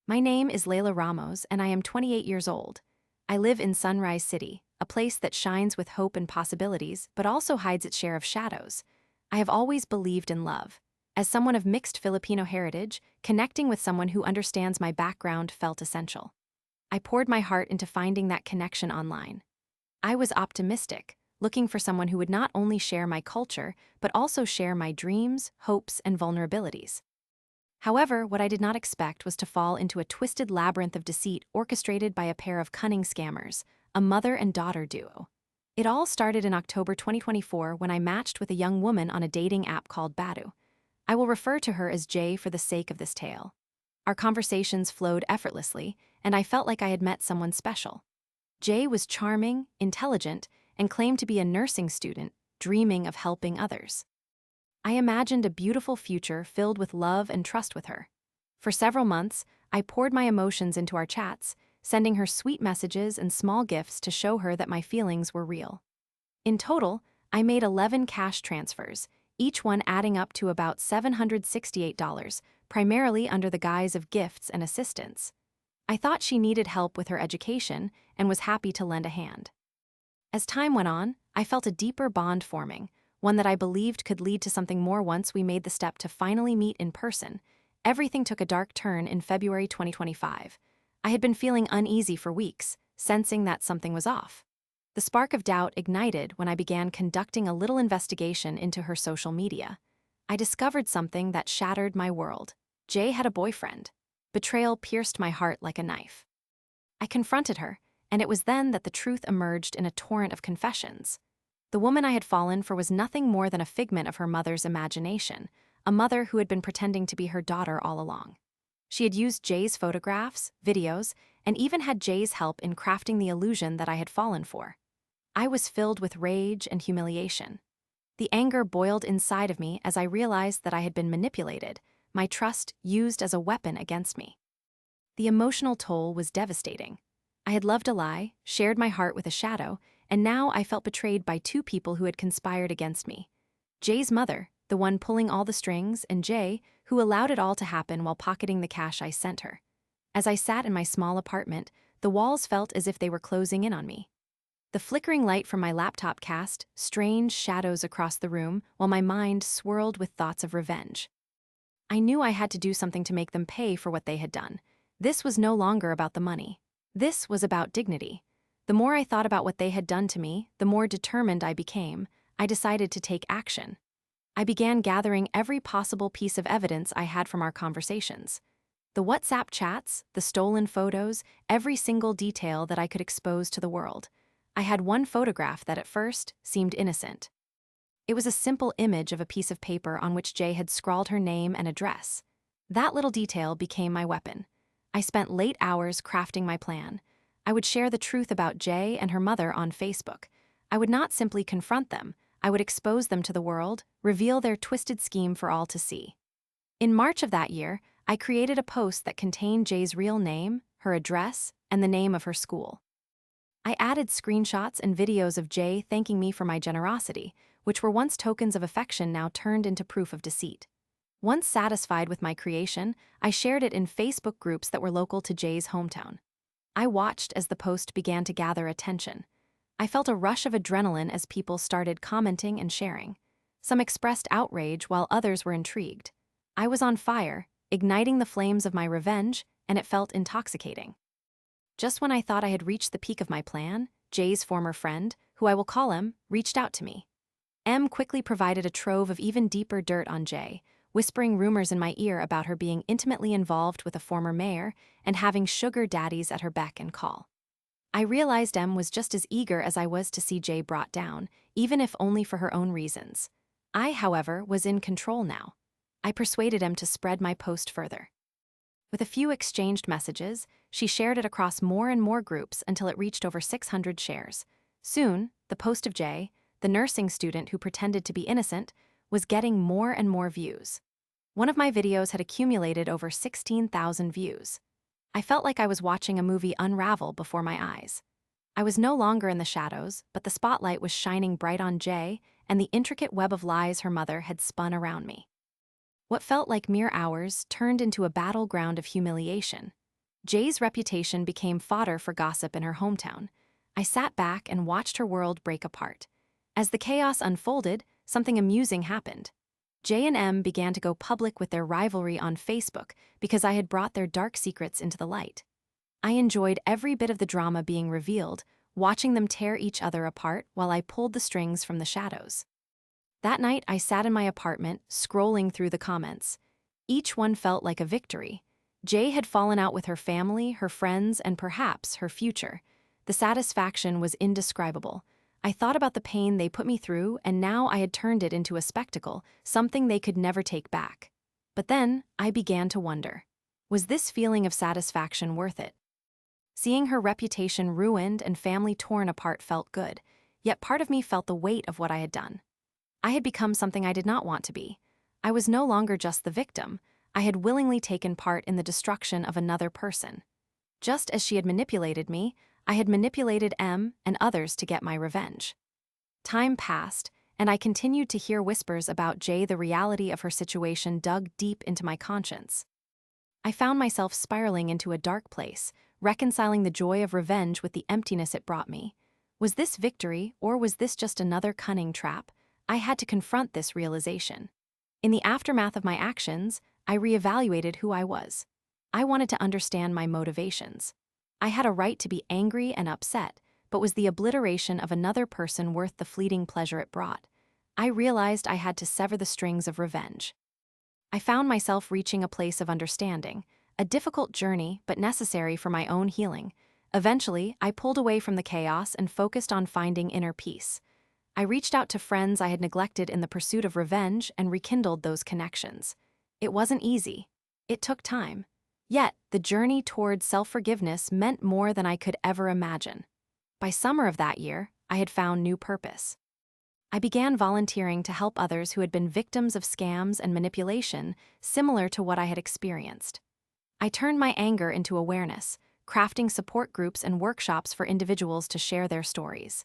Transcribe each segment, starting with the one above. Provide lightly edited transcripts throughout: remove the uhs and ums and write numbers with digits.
My name is Laila Ramos, and I am 28 years old. I live in Sunrise City, a place that shines with hope and possibilities, but also hides its share of shadows. I have always believed in love. As someone of mixed Filipino heritage, connecting with someone who understands my background felt essential. I poured my heart into finding that connection online. I was optimistic, looking for someone who would not only share my culture, but also share my dreams, hopes, and vulnerabilities. However, what I did not expect was to fall into a twisted labyrinth of deceit orchestrated by a pair of cunning scammers, a mother and daughter duo. It all started in October 2024 when I matched with a young woman on a dating app called Badu. I will refer to her as Jay for the sake of this tale. Our conversations flowed effortlessly, and I felt like I had met someone special. Jay was charming, intelligent, and claimed to be a nursing student, dreaming of helping others. I imagined a beautiful future filled with love and trust with her. For several months, I poured my emotions into our chats, sending her sweet messages and small gifts to show her that my feelings were real. In total, I made 11 cash transfers, each one adding up to about $768, primarily under the guise of gifts and assistance. I thought she needed help with her education and was happy to lend a hand. As time went on, I felt a deeper bond forming, one that I believed could lead to something more once we made the step to finally meet in person. Everything took a dark turn in February 2025. I had been feeling uneasy for weeks, sensing that something was off. The spark of doubt ignited when I began conducting a little investigation into her social media. I discovered something that shattered my world. Jay had a boyfriend. Betrayal pierced my heart like a knife. I confronted her, and it was then that the truth emerged in a torrent of confessions. The woman I had fallen for was nothing more than a figment of her mother's imagination, a mother who had been pretending to be her daughter all along. She had used Jay's photographs, videos, and even had Jay's help in crafting the illusion that I had fallen for. I was filled with rage and humiliation. The anger boiled inside of me as I realized that I had been manipulated, my trust used as a weapon against me. The emotional toll was devastating. I had loved a lie, shared my heart with a shadow, and now I felt betrayed by two people who had conspired against me. Jay's mother, the one pulling all the strings, and Jay, who allowed it all to happen while pocketing the cash I sent her. As I sat in my small apartment, the walls felt as if they were closing in on me. The flickering light from my laptop cast strange shadows across the room while my mind swirled with thoughts of revenge. I knew I had to do something to make them pay for what they had done. This was no longer about the money. This was about dignity. The more I thought about what they had done to me, the more determined I became. I decided to take action. I began gathering every possible piece of evidence I had from our conversations. The WhatsApp chats, the stolen photos, every single detail that I could expose to the world. I had one photograph that at first seemed innocent. It was a simple image of a piece of paper on which Jay had scrawled her name and address. That little detail became my weapon. I spent late hours crafting my plan. I would share the truth about Jay and her mother on Facebook. I would not simply confront them. I would expose them to the world, reveal their twisted scheme for all to see. In March of that year, I created a post that contained Jay's real name, her address, and the name of her school. I added screenshots and videos of Jay thanking me for my generosity, which were once tokens of affection now turned into proof of deceit. Once satisfied with my creation, I shared it in Facebook groups that were local to Jay's hometown. I watched as the post began to gather attention. I felt a rush of adrenaline as people started commenting and sharing. Some expressed outrage while others were intrigued. I was on fire, igniting the flames of my revenge, and it felt intoxicating. Just when I thought I had reached the peak of my plan, Jay's former friend, who I will call M, reached out to me. M quickly provided a trove of even deeper dirt on Jay, whispering rumors in my ear about her being intimately involved with a former mayor and having sugar daddies at her beck and call. I realized M was just as eager as I was to see Jay brought down, even if only for her own reasons. I, however, was in control now. I persuaded M to spread my post further. With a few exchanged messages, she shared it across more and more groups until it reached over 600 shares. Soon, the post of Jay, the nursing student who pretended to be innocent, was getting more and more views. One of my videos had accumulated over 16,000 views. I felt like I was watching a movie unravel before my eyes. I was no longer in the shadows, but the spotlight was shining bright on Jay and the intricate web of lies her mother had spun around me. What felt like mere hours turned into a battleground of humiliation. Jay's reputation became fodder for gossip in her hometown. I sat back and watched her world break apart. As the chaos unfolded, something amusing happened. Jay and M began to go public with their rivalry on Facebook because I had brought their dark secrets into the light. I enjoyed every bit of the drama being revealed, watching them tear each other apart while I pulled the strings from the shadows. That night, I sat in my apartment, scrolling through the comments. Each one felt like a victory. Jay had fallen out with her family, her friends, and perhaps her future. The satisfaction was indescribable. I thought about the pain they put me through, and now I had turned it into a spectacle, something they could never take back. But then, I began to wonder, was this feeling of satisfaction worth it? Seeing her reputation ruined and family torn apart felt good, yet part of me felt the weight of what I had done. I had become something I did not want to be. I was no longer just the victim. I had willingly taken part in the destruction of another person. Just as she had manipulated me, I had manipulated M and others to get my revenge. Time passed, and I continued to hear whispers about Jay. The reality of her situation dug deep into my conscience. I found myself spiraling into a dark place, reconciling the joy of revenge with the emptiness it brought me. Was this victory, or was this just another cunning trap? I had to confront this realization. In the aftermath of my actions, I reevaluated who I was. I wanted to understand my motivations. I had a right to be angry and upset, but was the obliteration of another person worth the fleeting pleasure it brought? I realized I had to sever the strings of revenge. I found myself reaching a place of understanding, a difficult journey but necessary for my own healing. Eventually, I pulled away from the chaos and focused on finding inner peace. I reached out to friends I had neglected in the pursuit of revenge and rekindled those connections. It wasn't easy. It took time. Yet, the journey toward self-forgiveness meant more than I could ever imagine. By summer of that year, I had found new purpose. I began volunteering to help others who had been victims of scams and manipulation similar to what I had experienced. I turned my anger into awareness, crafting support groups and workshops for individuals to share their stories.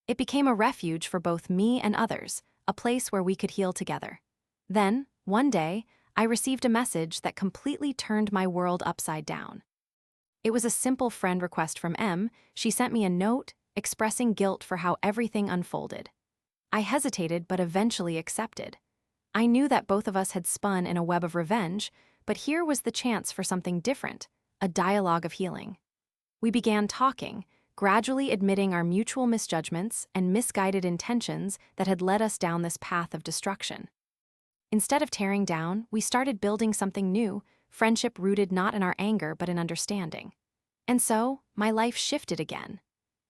It became a refuge for both me and others, a place where we could heal together. Then, one day, I received a message that completely turned my world upside down. It was a simple friend request from M. She sent me a note expressing guilt for how everything unfolded. I hesitated but eventually accepted. I knew that both of us had spun in a web of revenge, but here was the chance for something different, a dialogue of healing. We began talking, gradually admitting our mutual misjudgments and misguided intentions that had led us down this path of destruction. Instead of tearing down, we started building something new, friendship rooted not in our anger but in understanding. And so, my life shifted again.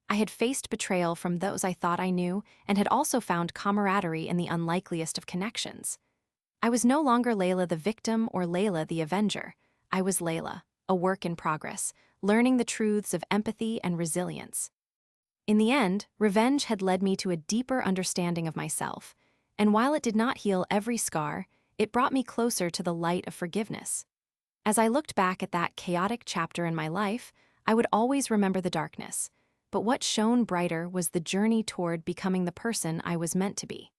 I had faced betrayal from those I thought I knew and had also found camaraderie in the unlikeliest of connections. I was no longer Laila the victim or Laila the avenger. I was Laila, a work in progress, learning the truths of empathy and resilience. In the end, revenge had led me to a deeper understanding of myself, and while it did not heal every scar, it brought me closer to the light of forgiveness. As I looked back at that chaotic chapter in my life, I would always remember the darkness, but what shone brighter was the journey toward becoming the person I was meant to be.